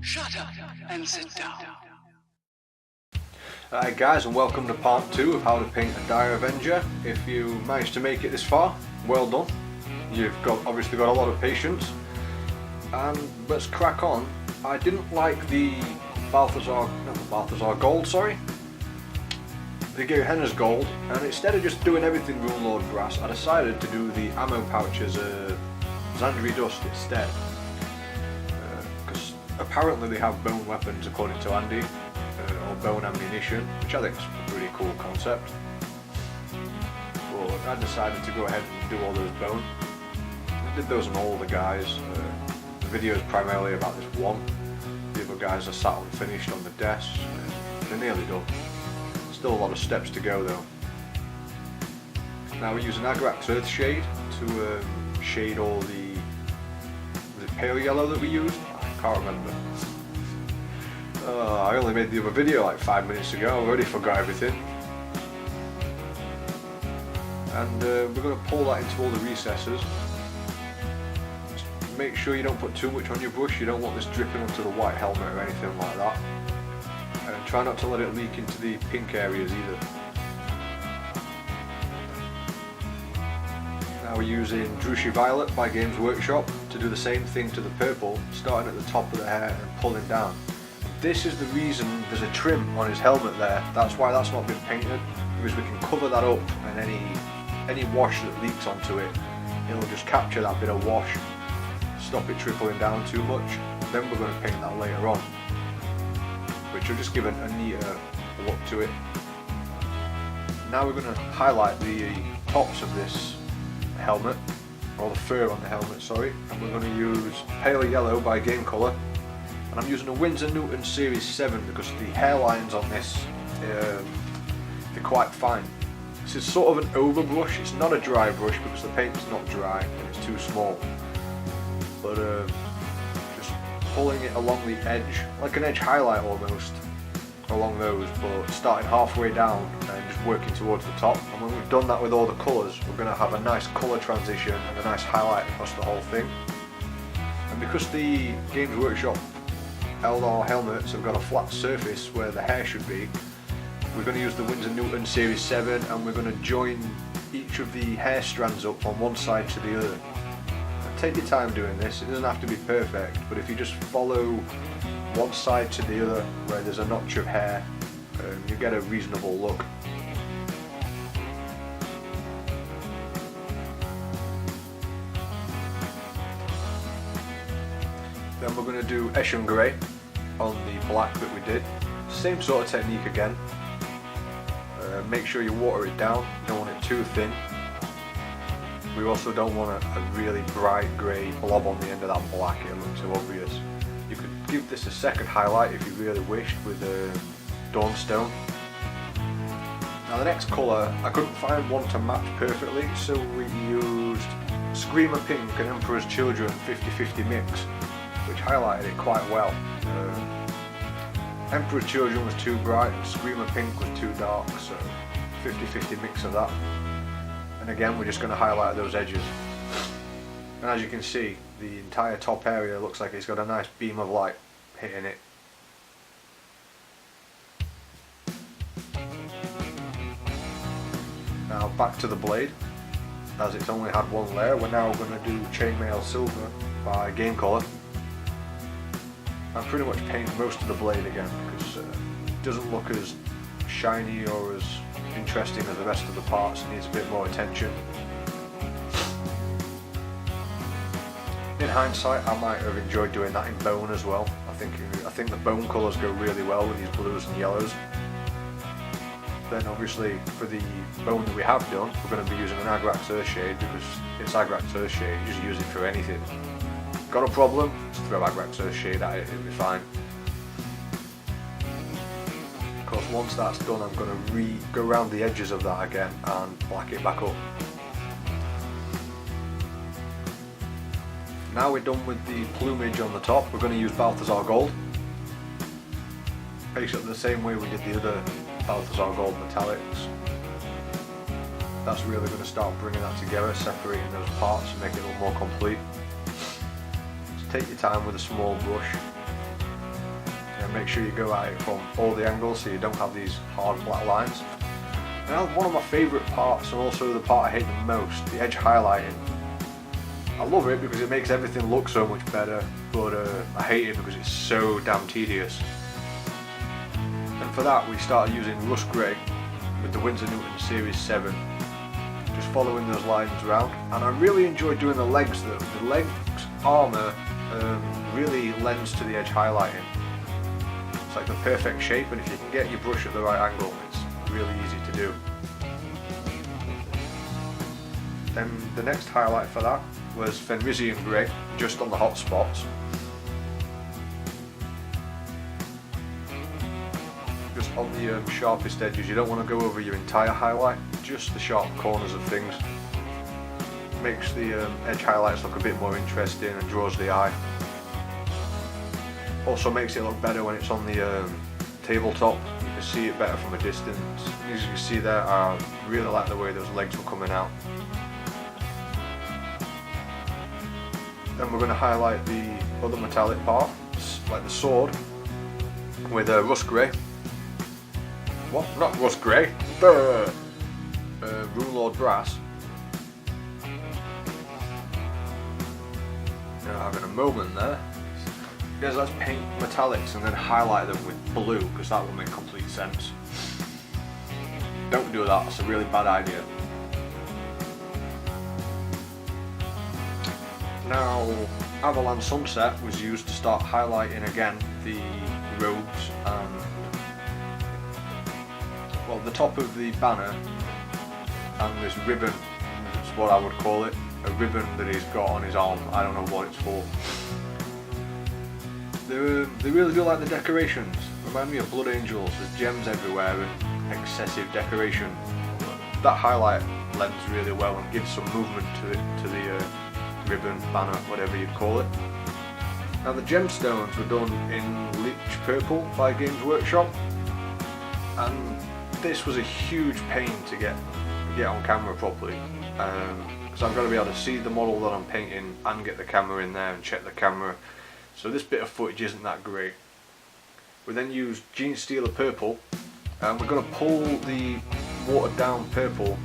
Shut up and sit down. Hi guys, and welcome to part 2 of how to paint a Dire Avenger. If you managed to make it this far, well done. You've obviously got a lot of patience. And let's crack on. I didn't like the Balthazar gold, the Gehenna's gold, and instead of just doing everything Rune Lord Brass, I decided to do the ammo pouch as a Xandri Dust instead. Because apparently they have bone weapons according to Andy, or bone ammunition, which I think is a pretty cool concept. But I decided to go ahead and do all those bone. I did those on all the guys. The video is primarily about this one. The other guys are sat unfinished on the desk. They're nearly done. Still a lot of steps to go though. Now we're using Agrax Earth Shade to shade all the... was it pale yellow that we used? I can't remember. I only made the other video like 5 minutes ago, I already forgot everything. And we're going to pull that into all the recesses. Just make sure you don't put too much on your brush, you don't want this dripping onto the white helmet or anything like that. And try not to let it leak into the pink areas either. Now we're using Drushi Violet by Games Workshop to do the same thing to the purple, starting at the top of the hair and pulling down. This is the reason there's a trim on his helmet there. That's why that's not been painted, because we can cover that up, and any wash that leaks onto it, it'll just capture that bit of wash, stop it trickling down too much. Then we're going to paint that later on, which will just give a neater look to it. Now we're going to highlight the tops of this helmet, or the fur on the helmet, sorry, and we're going to use Pale Yellow by Game Colour. And I'm using a Winsor Newton Series 7 because the hairlines on this, they're quite fine. This is sort of an overbrush, it's not a dry brush because the paint's not dry and it's too small. But just pulling it along the edge, like an edge highlight almost, along those, but starting halfway down and just working towards the top. And when we've done that with all the colours, we're going to have a nice colour transition and a nice highlight across the whole thing. And because the Games Workshop Eldar helmets have got a flat surface where the hair should be, we're going to use the Winsor Newton Series 7 and we're going to join each of the hair strands up on one side to the other. Now, take your time doing this, it doesn't have to be perfect, but if you just follow one side to the other where there's a notch of hair, you get a reasonable look. Then we're going to do Eshin Grey on the black that we did. Same sort of technique again. Make sure you water it down, you don't want it too thin. We also don't want a really bright grey blob on the end of that black, it looks too obvious. You could give this a second highlight if you really wished with Dawnstone. Now the next colour, I couldn't find one to match perfectly, so we used Screamer Pink and Emperor's Children 50-50 mix, which highlighted it quite well. Emperor's Children was too bright and Screamer Pink was too dark, so 50-50 mix of that. And again, we're just going to highlight those edges. And as you can see, the entire top area looks like it's got a nice beam of light hitting it. Now back to the blade. As it's only had one layer, we're now going to do Chainmail Silver by Game Colour. I pretty much paint most of the blade again because it doesn't look as shiny or as interesting as the rest of the parts, it needs a bit more attention. In hindsight, I might have enjoyed doing that in bone as well. I think the bone colours go really well with these blues and yellows. Then obviously for the bone that we have done, we're going to be using an Agrax Earth Shade because it's Agrax Earth Shade, you just use it for anything. Got a problem? Just throw Agrax Earth Shade at it, it'll be fine. Of course, once that's done, I'm going to go around the edges of that again and black it back up. Now we're done with the plumage on the top, we're going to use Balthazar Gold. Basically the same way we did the other Balthazar Gold metallics. That's really going to start bringing that together, separating those parts and make it a little more complete. Just take your time with a small brush. and make sure you go at it from all the angles so you don't have these hard black lines. Now one of my favourite parts, and also the part I hate the most, the edge highlighting. I love it because it makes everything look so much better, but I hate it because it's so damn tedious. And for that we started using rust grey with the Winsor Newton Series 7, just following those lines around. And I really enjoy doing the legs though. The legs armour really lends to the edge highlighting. It's like the perfect shape, and if you can get your brush at the right angle, it's really easy to do. Then the next highlight for that was Fenrisian grey, just on the hot spots. Just on the sharpest edges. You don't want to go over your entire highlight, just the sharp corners of things. Makes the edge highlights look a bit more interesting and draws the eye. Also makes it look better when it's on the tabletop. You can see it better from a distance. As you can see there, I really like the way those legs were coming out. Then we're going to highlight the other metallic parts, like the sword, with rust grey. What? Not rust grey. Rune Lord brass. Having a moment there. Guys, let's paint metallics and then highlight them with blue, because that will make complete sense. Don't do that, it's a really bad idea. Now, Avalanche Sunset was used to start highlighting again the robes and, well, the top of the banner and this ribbon, is what I would call it. A ribbon that he's got on his arm. I don't know what it's for. They really do like the decorations. Remind me of Blood Angels. There's gems everywhere and excessive decoration. That highlight lends really well and gives some movement to it, to the ribbon, banner, whatever you'd call it. Now the gemstones were done in Leech Purple by Games Workshop, and this was a huge pain to get on camera properly. So I've got to be able to see the model that I'm painting and get the camera in there and check the camera. So this bit of footage isn't that great. We then used Genestealer Purple, and we're going to pull the watered down purple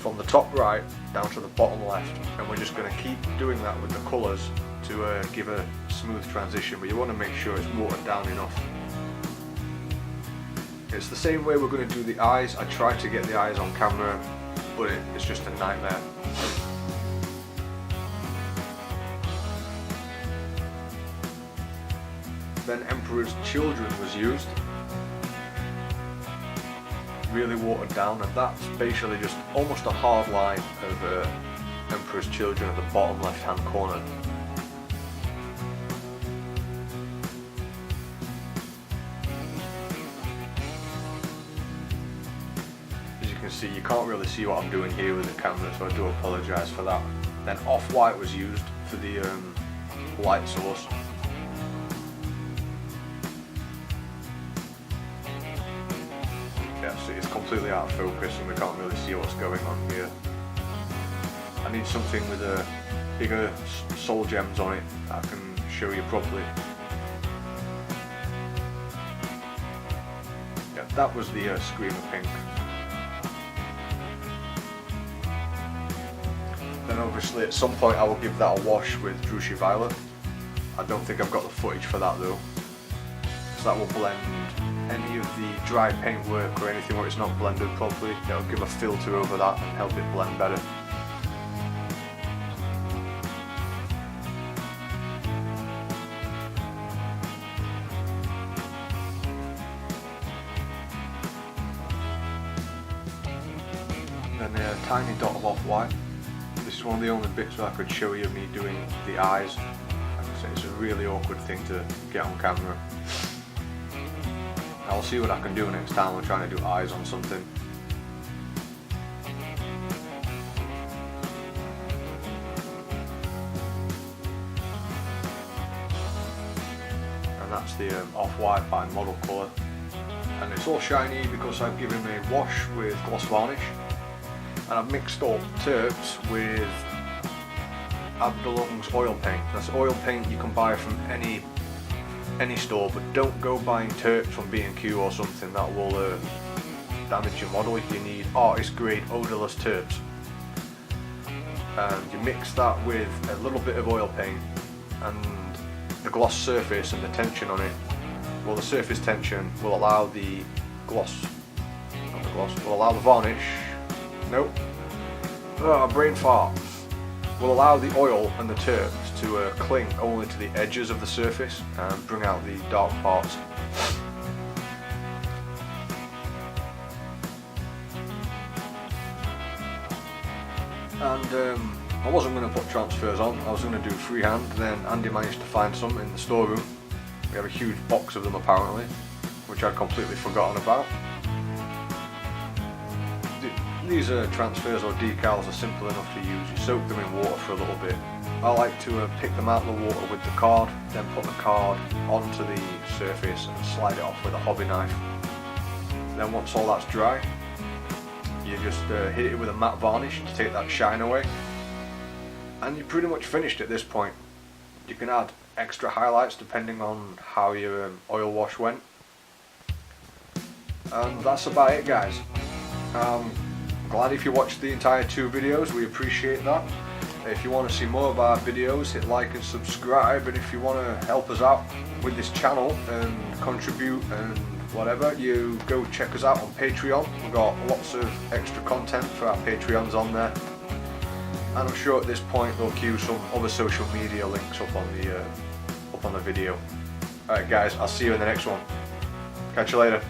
from the top right down to the bottom left, and we're just going to keep doing that with the colours to give a smooth transition, but you want to make sure it's watered down enough. It's the same way we're going to do the eyes. I tried to get the eyes on camera, but it's just a nightmare. Then Emperor's Children was used, really watered down, and that's basically just almost a hard line of Emperor's Children at the bottom left hand corner. As you can see, you can't really see what I'm doing here with the camera, so I do apologise for that. Then Off-White was used for the light source. Yeah, see, it's completely out of focus and we can't really see what's going on here. I need something with bigger soul gems on it that I can show you properly. Yeah, that was the Screamer Pink. Then obviously at some point I will give that a wash with Drushy Violet. I don't think I've got the footage for that though. So that will blend any of the dry paint work or anything where it's not blended properly. It'll give a filter over that and help it blend better. Then a tiny dot of Off-White. This is one of the only bits where I could show you me doing the eyes. Like I say, it's a really awkward thing to get on camera. I'll see what I can do next time when trying to do eyes on something. And that's the Off-White by Model Colour. And it's all shiny because I've given a wash with gloss varnish. And I've mixed up Terps with Abdelung's oil paint. That's oil paint you can buy from any any store, but don't go buying Terps from B&Q or something. That will damage your model. You need artist grade odorless Terps. And you mix that with a little bit of oil paint and the gloss surface and the tension on it. Well, the surface tension will allow the gloss, not the gloss, will allow the varnish, nope, brain fart, will allow the oil and the terps to cling only to the edges of the surface and bring out the dark parts. And I wasn't going to put transfers on, I was going to do freehand, then Andy managed to find some in the storeroom. We have a huge box of them apparently, which I'd completely forgotten about. These transfers or decals are simple enough to use. You soak them in water for a little bit. I like to pick them out of the water with the card, then put the card onto the surface and slide it off with a hobby knife. Then once all that's dry, you just hit it with a matte varnish to take that shine away. And you're pretty much finished at this point. You can add extra highlights depending on how your oil wash went. And that's about it, guys. Glad if you watched the entire 2 videos, we appreciate that. If you want to see more of our videos, hit like and subscribe, and if you want to help us out with this channel and contribute and whatever, you go check us out on Patreon. We've got lots of extra content for our Patreons on there. And I'm sure at this point they'll cue some other social media links up on the video. Alright guys, I'll see you in the next one. Catch you later.